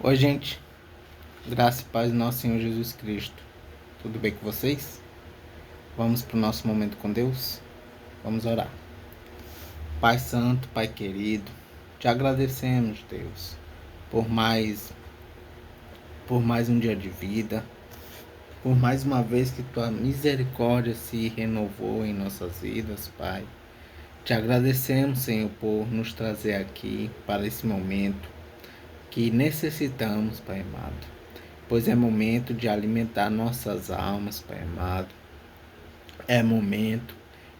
Oi, gente. Graça e paz do nosso Senhor Jesus Cristo. Tudo bem com vocês? Vamos para o nosso momento com Deus? Vamos orar. Pai Santo, Pai querido, te agradecemos, Deus, por mais um dia de vida, por mais uma vez que tua misericórdia se renovou em nossas vidas, Pai. Te agradecemos, Senhor, por nos trazer aqui para esse momento que necessitamos, Pai amado, pois é momento de alimentar nossas almas, Pai amado. É momento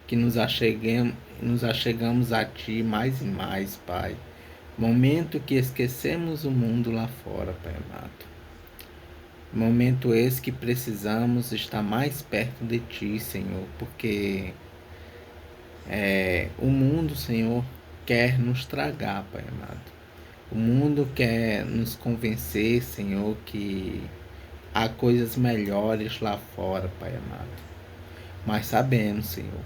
que nos achegamos a Ti mais e mais, Pai. Momento que esquecemos o mundo lá fora, Pai amado. Momento esse que precisamos estar mais perto de Ti, Senhor, porque o mundo, Senhor, quer nos tragar, Pai amado. O mundo quer nos convencer, Senhor, que há coisas melhores lá fora, Pai amado. Mas sabemos, Senhor,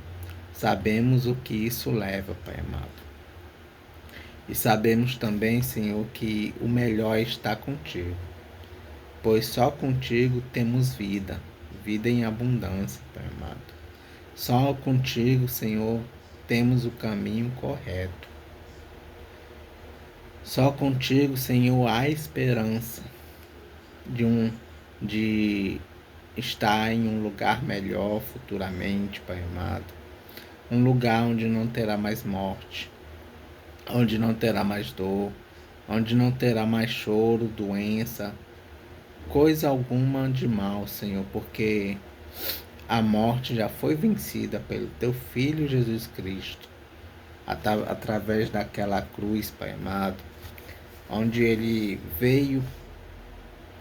sabemos o que isso leva, Pai amado. E sabemos também, Senhor, que o melhor está contigo, pois só contigo temos vida, vida em abundância, Pai amado. Só contigo, Senhor, temos o caminho correto. Só contigo, Senhor, há esperança de estar em um lugar melhor futuramente, Pai amado. Um lugar onde não terá mais morte, onde não terá mais dor, onde não terá mais choro, doença, coisa alguma de mal, Senhor, porque a morte já foi vencida pelo Teu Filho Jesus Cristo, através daquela cruz, Pai amado, onde Ele veio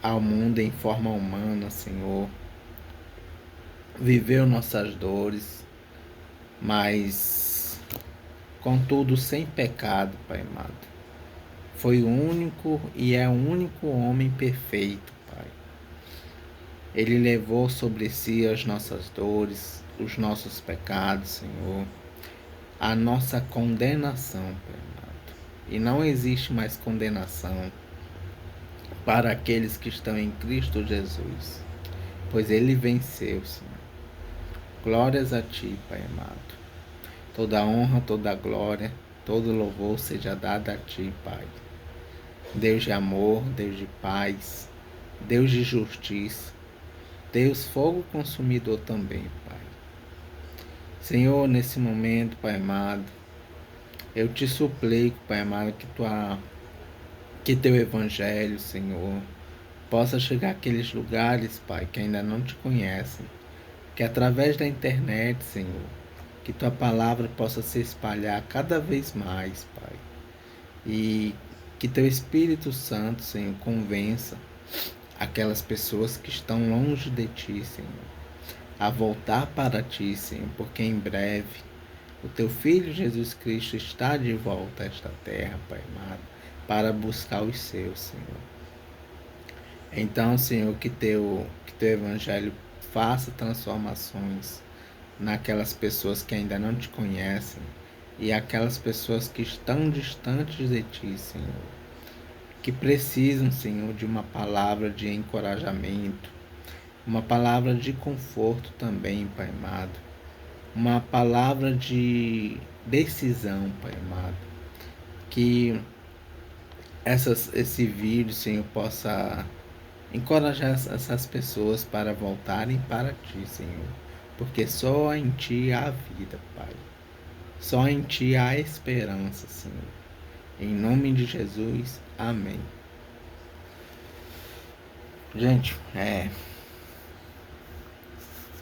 ao mundo em forma humana, Senhor, viveu nossas dores, mas contudo sem pecado, Pai amado. Foi o único e é o único homem perfeito, Pai. Ele levou sobre si as nossas dores, os nossos pecados, Senhor, a nossa condenação, Pai amado. E não existe mais condenação para aqueles que estão em Cristo Jesus, pois Ele venceu, Senhor. Glórias a Ti, Pai amado. Toda honra, toda glória, todo louvor seja dado a Ti, Pai. Deus de amor, Deus de paz, Deus de justiça, Deus fogo consumidor também, Pai. Senhor, nesse momento, Pai amado, eu te suplico, Pai amado, que teu evangelho, Senhor, possa chegar àqueles lugares, Pai, que ainda não te conhecem, que através da internet, Senhor, que tua palavra possa se espalhar cada vez mais, Pai. E que teu Espírito Santo, Senhor, convença aquelas pessoas que estão longe de Ti, Senhor, a voltar para Ti, Senhor, porque em breve o Teu Filho Jesus Cristo está de volta a esta terra, Pai amado, para buscar os seus, Senhor. Então, Senhor, que teu Evangelho faça transformações naquelas pessoas que ainda não te conhecem e aquelas pessoas que estão distantes de Ti, Senhor, que precisam, Senhor, de uma palavra de encorajamento, uma palavra de conforto também, Pai amado, uma palavra de decisão, Pai amado, que esse vídeo, Senhor, possa encorajar essas pessoas para voltarem para Ti, Senhor, porque só em Ti há vida, Pai. Só em Ti há esperança, Senhor. Em nome de Jesus, amém. Gente,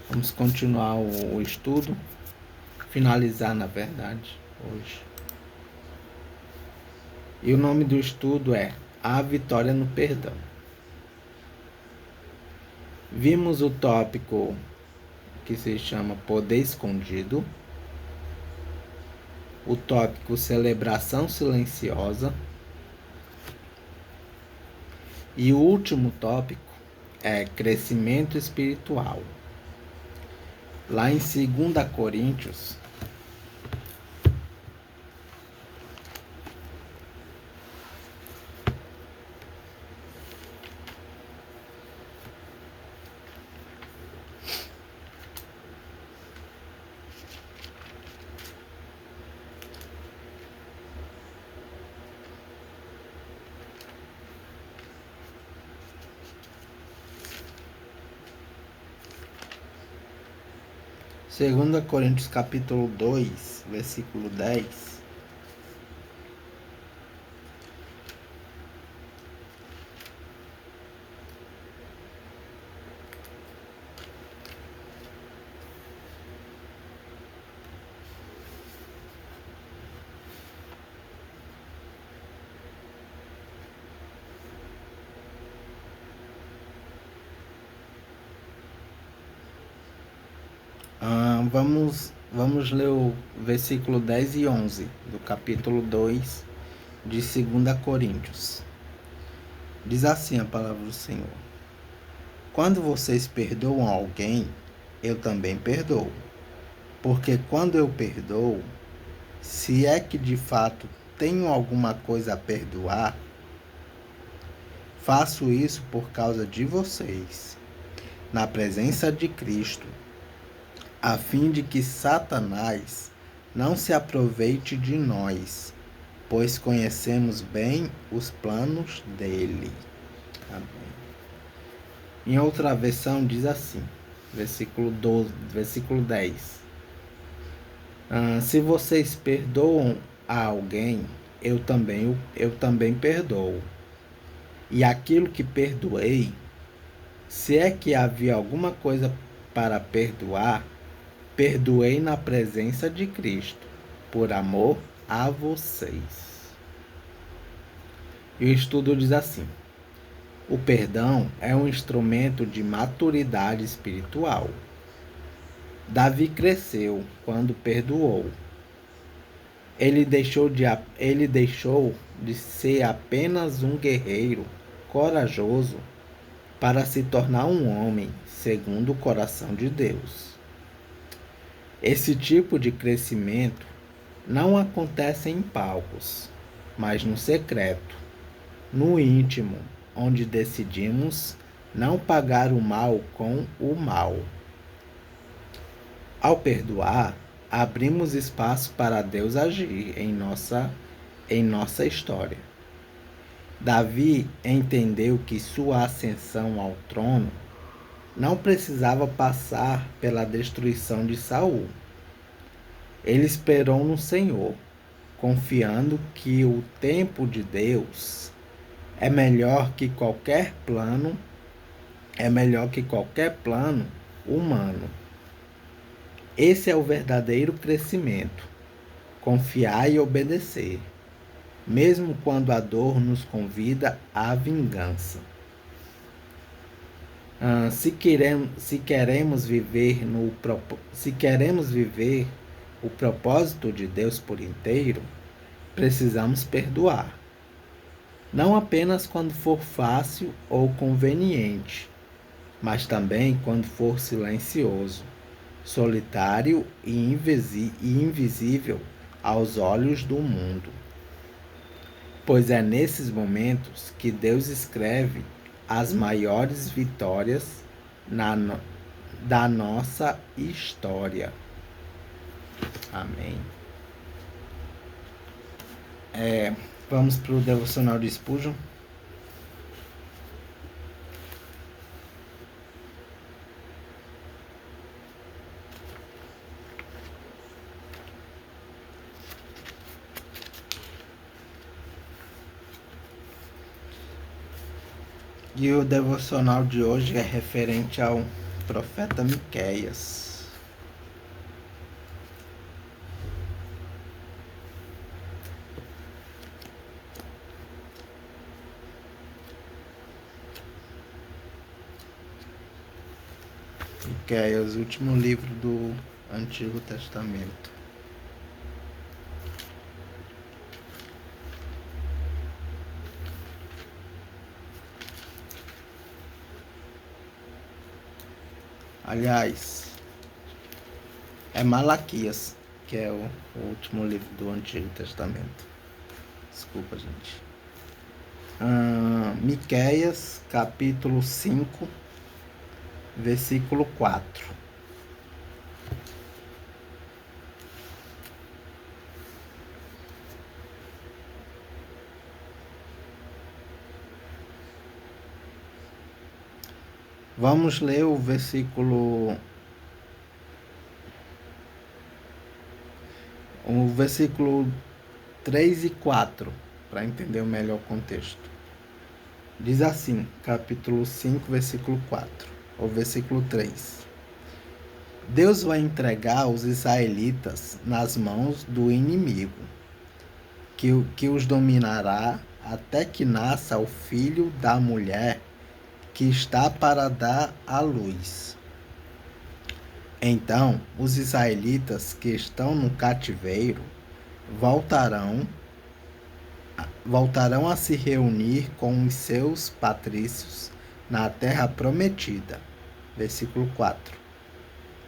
vamos continuar o estudo, finalizar na verdade, hoje. E o nome do estudo é A Vitória no Perdão. Vimos o tópico que se chama Poder Escondido, o tópico Celebração Silenciosa, e o último tópico é Crescimento Espiritual. Lá em 2 Coríntios, 2 Coríntios capítulo 2, versículo 10. Vamos ler o versículo 10 e 11 do capítulo 2 de 2 Coríntios. Diz assim a palavra do Senhor: Quando vocês perdoam alguém, eu também perdoo. Porque quando eu perdoo, se é que de fato tenho alguma coisa a perdoar, faço isso por causa de vocês, na presença de Cristo, a fim de que Satanás não se aproveite de nós, pois conhecemos bem os planos dele. Amém. Em outra versão diz assim, versículo 12, versículo 10. Se vocês perdoam a alguém, eu também perdoo. E aquilo que perdoei, se é que havia alguma coisa para perdoar, perdoei na presença de Cristo, por amor a vocês. E o estudo diz assim: o perdão é um instrumento de maturidade espiritual. Davi cresceu quando perdoou. Ele deixou de ser apenas um guerreiro corajoso para se tornar um homem segundo o coração de Deus. Esse tipo de crescimento não acontece em palcos, mas no secreto, no íntimo, onde decidimos não pagar o mal com o mal. Ao perdoar, abrimos espaço para Deus agir em nossa história. Davi entendeu que sua ascensão ao trono não precisava passar pela destruição de Saul. Ele esperou no Senhor, confiando que o tempo de Deus é melhor que qualquer plano, humano. Esse é o verdadeiro crescimento. Confiar e obedecer, mesmo quando a dor nos convida à vingança. Se queremos viver o propósito de Deus por inteiro, precisamos perdoar. Não apenas quando for fácil ou conveniente, mas também quando for silencioso, solitário e invisível aos olhos do mundo. Pois é nesses momentos que Deus escreve as maiores vitórias da nossa história. Amém. Vamos para o devocional de Spurgeon. E o devocional de hoje é referente ao profeta Miqueias. Miqueias, o último livro do Antigo Testamento. Aliás, é Malaquias, que é o último livro do Antigo Testamento. Desculpa, gente. Miqueias, capítulo 5, versículo 4. Vamos ler o versículo O versículo 3 e 4, para entender melhor o contexto. Diz assim, capítulo 5, versículo 4, ou versículo 3. Deus vai entregar os israelitas nas mãos do inimigo, que os dominará até que nasça o filho da mulher que está para dar à luz. Então, os israelitas que estão no cativeiro voltarão a se reunir com os seus patrícios na terra prometida. Versículo 4.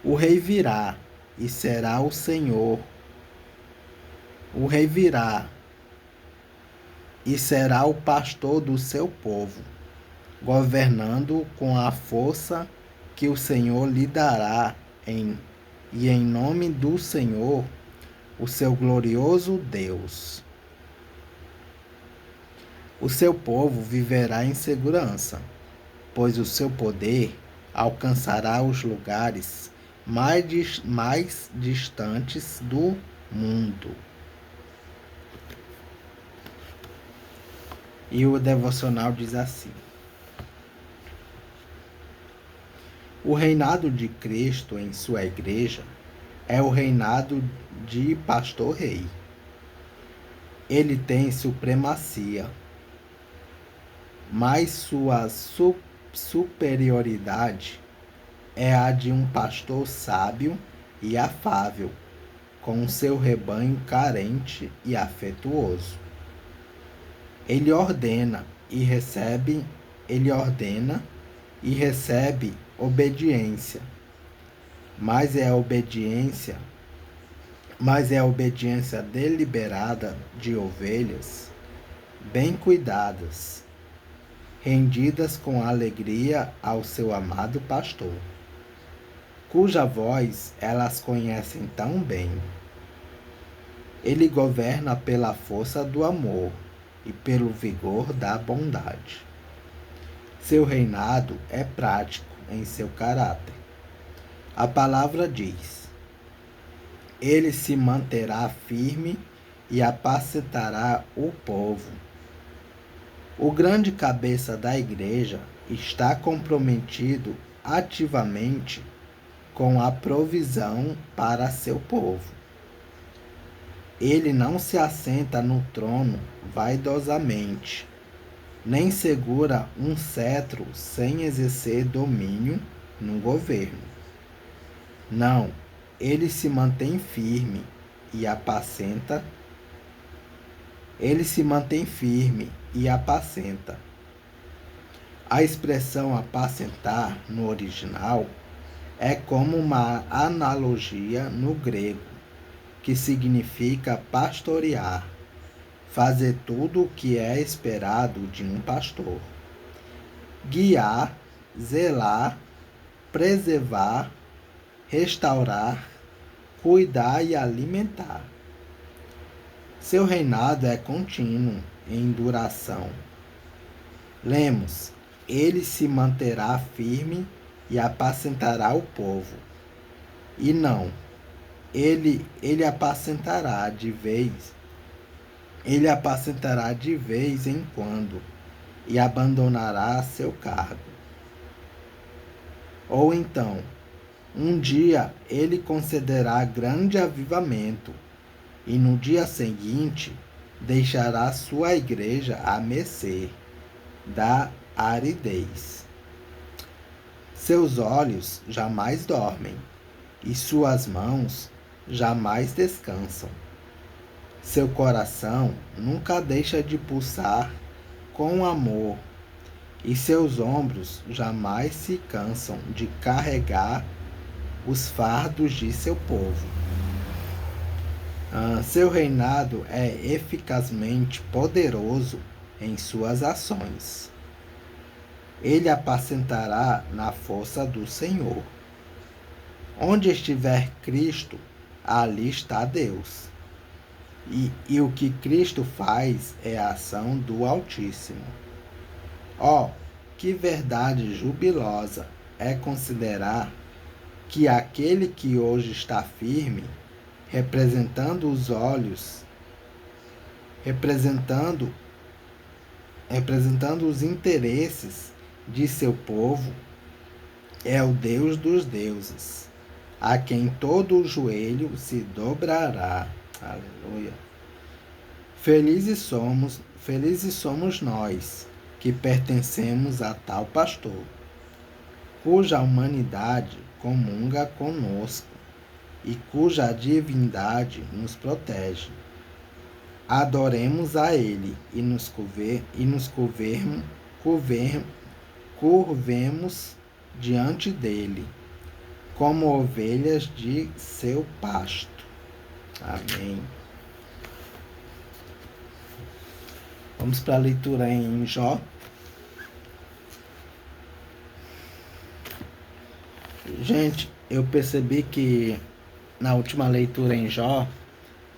O rei virá e será o Senhor. O rei virá e será o pastor do seu povo, governando com a força que o Senhor lhe dará e em nome do Senhor, o seu glorioso Deus. O seu povo viverá em segurança, pois o seu poder alcançará os lugares mais distantes do mundo. E o devocional diz assim: o reinado de Cristo em sua igreja é o reinado de pastor-rei. Ele tem supremacia, mas sua superioridade é a de um pastor sábio e afável, com seu rebanho carente e afetuoso. Ele ordena e recebe obediência, mas é a obediência deliberada de ovelhas bem cuidadas, rendidas com alegria ao seu amado pastor, cuja voz elas conhecem tão bem. Ele governa pela força do amor e pelo vigor da bondade. Seu reinado é prático em seu caráter. A palavra diz: ele se manterá firme e apacentará o povo. O grande cabeça da igreja está comprometido ativamente com a provisão para seu povo. Ele não se assenta no trono vaidosamente, nem segura um cetro sem exercer domínio no governo. Não, ele se mantém firme e apacenta. A expressão apacentar no original é como uma analogia no grego, que significa pastorear, fazer tudo o que é esperado de um pastor: guiar, zelar, preservar, restaurar, cuidar e alimentar. Seu reinado é contínuo em duração. Lemos: ele se manterá firme e apacentará o povo. E não, ele apacentará de vez em quando e abandonará seu cargo. Ou então, um dia ele concederá grande avivamento e no dia seguinte deixará sua igreja à mercê da aridez. Seus olhos jamais dormem e suas mãos jamais descansam. Seu coração nunca deixa de pulsar com amor e seus ombros jamais se cansam de carregar os fardos de seu povo. Seu reinado é eficazmente poderoso em suas ações. Ele apacentará na força do Senhor. Onde estiver Cristo, ali está Deus. E o que Cristo faz é a ação do Altíssimo. Que verdade jubilosa é considerar que aquele que hoje está firme representando os olhos, representando, representando os interesses de seu povo, é o Deus dos deuses, a quem todo o joelho se dobrará. Aleluia. Felizes somos nós que pertencemos a tal pastor, cuja humanidade comunga conosco e cuja divindade nos protege. Adoremos a Ele e curvemos diante dele, como ovelhas de seu pasto. Amém. Vamos para a leitura em Jó. Gente, eu percebi que na última leitura em Jó,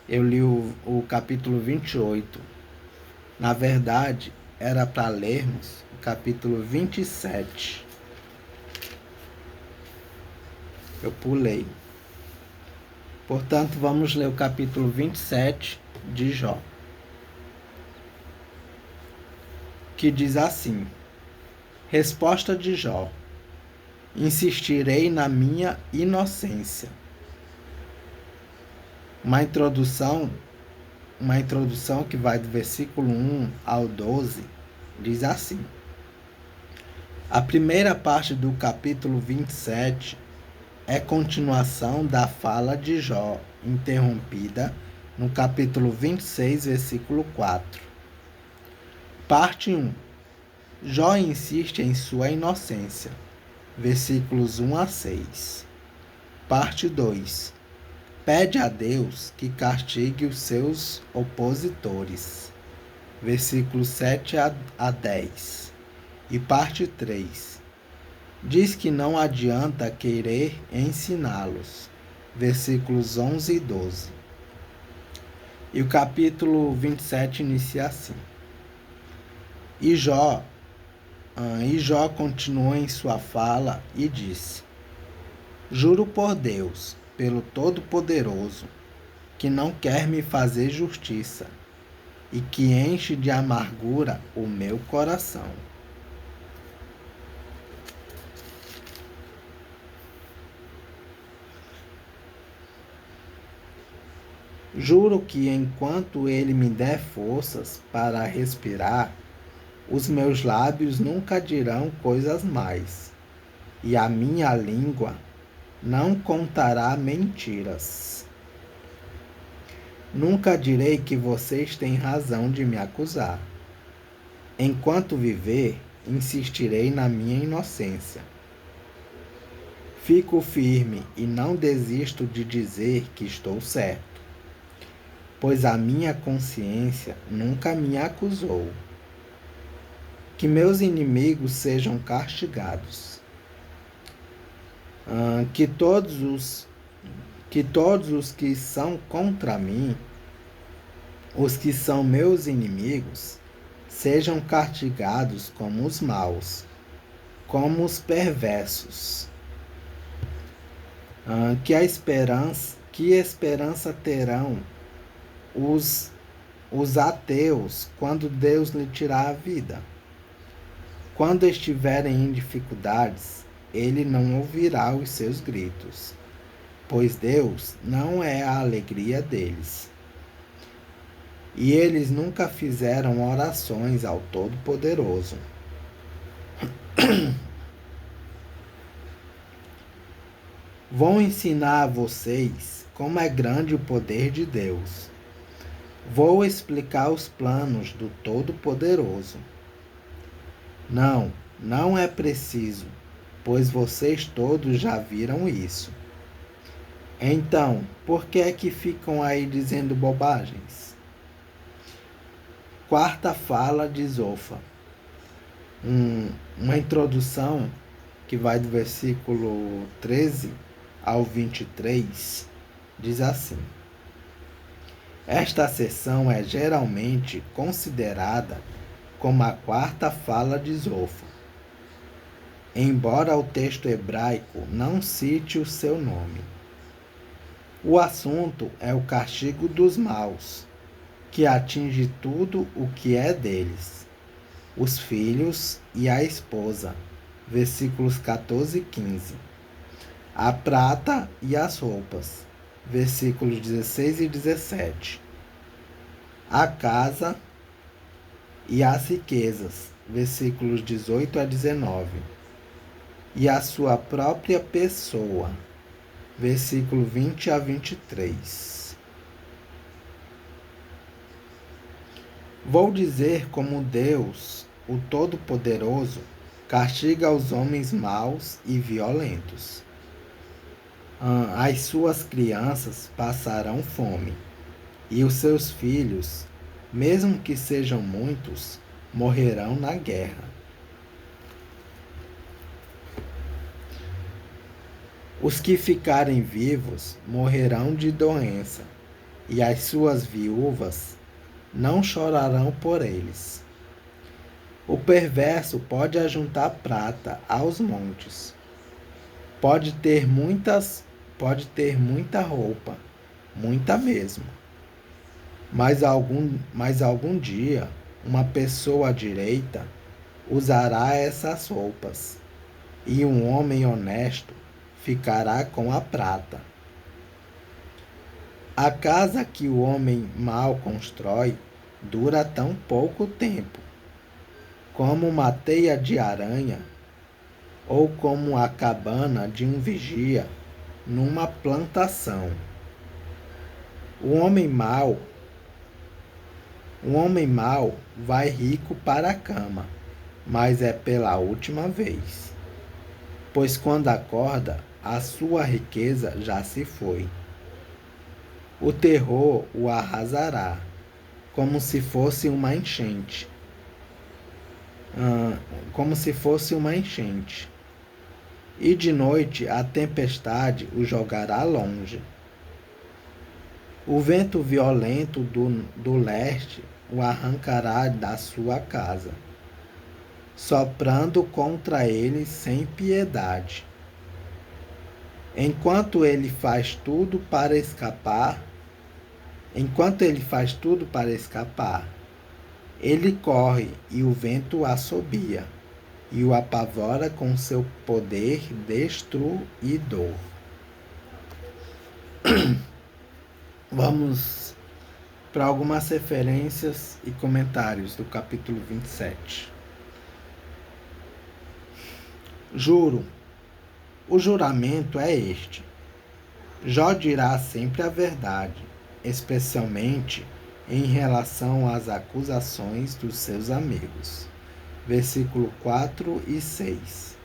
eu li o capítulo 28. Na verdade, era para lermos o capítulo 27. Eu pulei. Portanto, vamos ler o capítulo 27 de Jó, que diz assim: Resposta de Jó: Insistirei na minha inocência. Uma introdução que vai do versículo 1 ao 12, diz assim: A primeira parte do capítulo 27 é continuação da fala de Jó, interrompida no capítulo 26, versículo 4. Parte 1. Jó insiste em sua inocência, versículos 1 a 6. Parte 2. Pede a Deus que castigue os seus opositores, versículos 7 a 10. E parte 3. Diz que não adianta querer ensiná-los, versículos 11 e 12. E o capítulo 27 inicia assim: E Jó continuou em sua fala e disse: Juro por Deus, pelo Todo-Poderoso, que não quer me fazer justiça e que enche de amargura o meu coração. Juro que enquanto ele me der forças para respirar, os meus lábios nunca dirão coisas mais, e a minha língua não contará mentiras. Nunca direi que vocês têm razão de me acusar. Enquanto viver, insistirei na minha inocência. Fico firme e não desisto de dizer que estou certo, pois a minha consciência nunca me acusou. Que meus inimigos sejam castigados. Que todos os que são contra mim, os que são meus inimigos, sejam castigados como os maus, como os perversos. Que esperança terão os ateus quando Deus lhe tirar a vida? Quando estiverem em dificuldades, ele não ouvirá os seus gritos, pois Deus não é a alegria deles. E eles nunca fizeram orações ao Todo-Poderoso. Vou ensinar a vocês como é grande o poder de Deus. Vou explicar os planos do Todo-Poderoso. Não é preciso, pois vocês todos já viram isso. Então, por que é que ficam aí dizendo bobagens? Quarta fala de Zofa. Uma introdução que vai do versículo 13 ao 23, diz assim: Esta seção é geralmente considerada como a quarta fala de Zofa, embora o texto hebraico não cite o seu nome. O assunto é o castigo dos maus, que atinge tudo o que é deles, os filhos e a esposa. Versículos 14 e 15. A prata e as roupas. Versículos 16 e 17. A casa e as riquezas. Versículos 18 a 19. E a sua própria pessoa. Versículo 20 a 23. Vou dizer como Deus, o Todo-Poderoso, castiga os homens maus e violentos. As suas crianças passarão fome, e os seus filhos, mesmo que sejam muitos, morrerão na guerra. Os que ficarem vivos morrerão de doença, e as suas viúvas não chorarão por eles. O perverso pode ajuntar prata aos montes. Pode ter muita roupa, muita mesmo. Mas algum dia, uma pessoa direita usará essas roupas, e um homem honesto ficará com a prata. A casa que o homem mau constrói dura tão pouco tempo, como uma teia de aranha ou como a cabana de um vigia numa plantação. O homem mau vai rico para a cama, mas é pela última vez, pois quando acorda, a sua riqueza já se foi. O terror o arrasará, como se fosse uma enchente. E de noite a tempestade o jogará longe. O vento violento do leste o arrancará da sua casa, soprando contra ele sem piedade. Enquanto ele faz tudo para escapar, ele corre e o vento assobia e o apavora com seu poder destruidor. Vamos para algumas referências e comentários do capítulo 27. Juro. O juramento é este: Jó dirá sempre a verdade, especialmente em relação às acusações dos seus amigos. Versículo 4 e 6.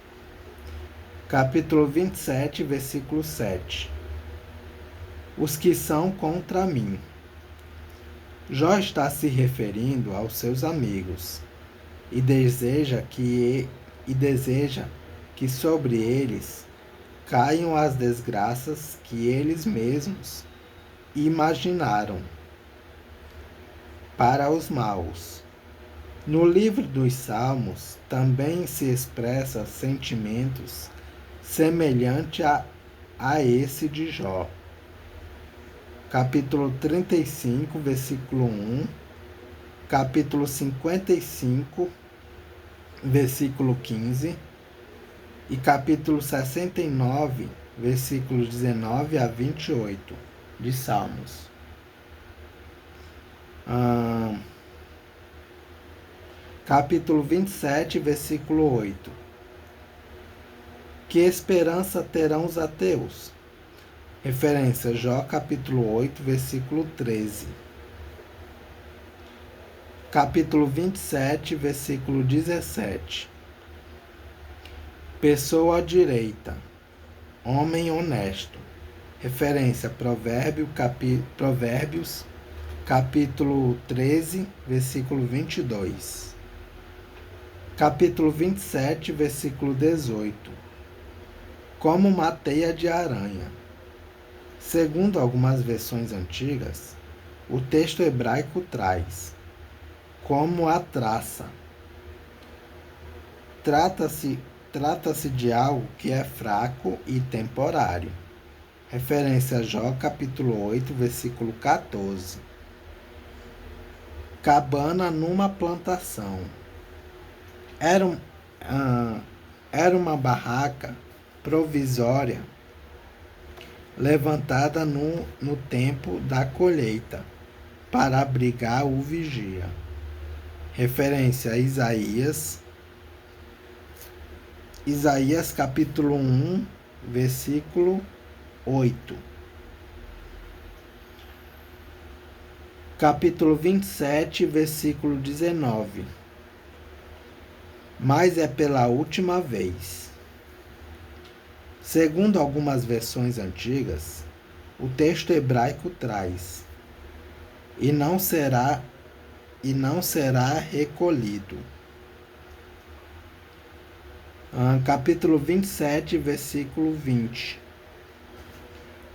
Capítulo 27, versículo 7. Os que são contra mim. Jó está se referindo aos seus amigos e deseja que sobre eles caiam as desgraças que eles mesmos imaginaram para os maus. No livro dos Salmos também se expressa sentimentos semelhantes a esse de Jó. Capítulo 35, versículo 1, capítulo 55, versículo 15 e capítulo 69, versículos 19 a 28 de Salmos. Capítulo 27, versículo 8. Que esperança terão os ateus? Referência Jó, capítulo 8, versículo 13. Capítulo 27, versículo 17. Pessoa direita, homem honesto. Referência Provérbios, capítulo 13, versículo 22. Capítulo 27, versículo 18. Como uma teia de aranha. Segundo algumas versões antigas, o texto hebraico traz como a traça. Trata-se de algo que é fraco e temporário. Referência a Jó, capítulo 8, versículo 14. Cabana numa plantação. Era, um, ah, era uma barraca provisória levantada no tempo da colheita para abrigar o vigia. Referência a Isaías capítulo 1, versículo 8. Capítulo 27, versículo 19. Mas é pela última vez. Segundo algumas versões antigas, o texto hebraico traz: e não será recolhido. Capítulo 27, versículo 20.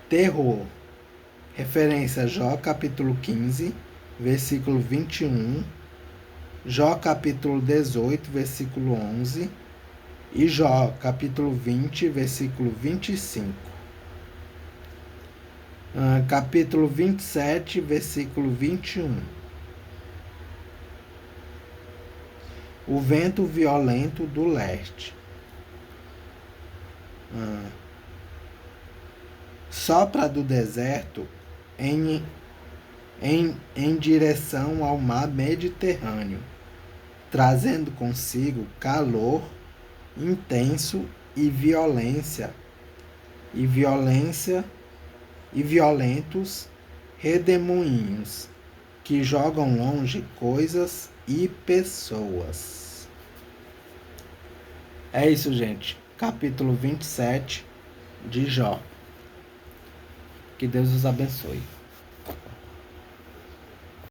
Terror. Referência a Jó, capítulo 15, versículo 21. Jó, capítulo 18, versículo 11. E Jó, capítulo 20, versículo 25. Capítulo 27, versículo 21. O vento violento do leste. Sopra do deserto em direção ao mar Mediterrâneo, trazendo consigo calor intenso e violentos redemoinhos que jogam longe coisas e pessoas. É isso, gente. Capítulo 27 de Jó. Que Deus os abençoe.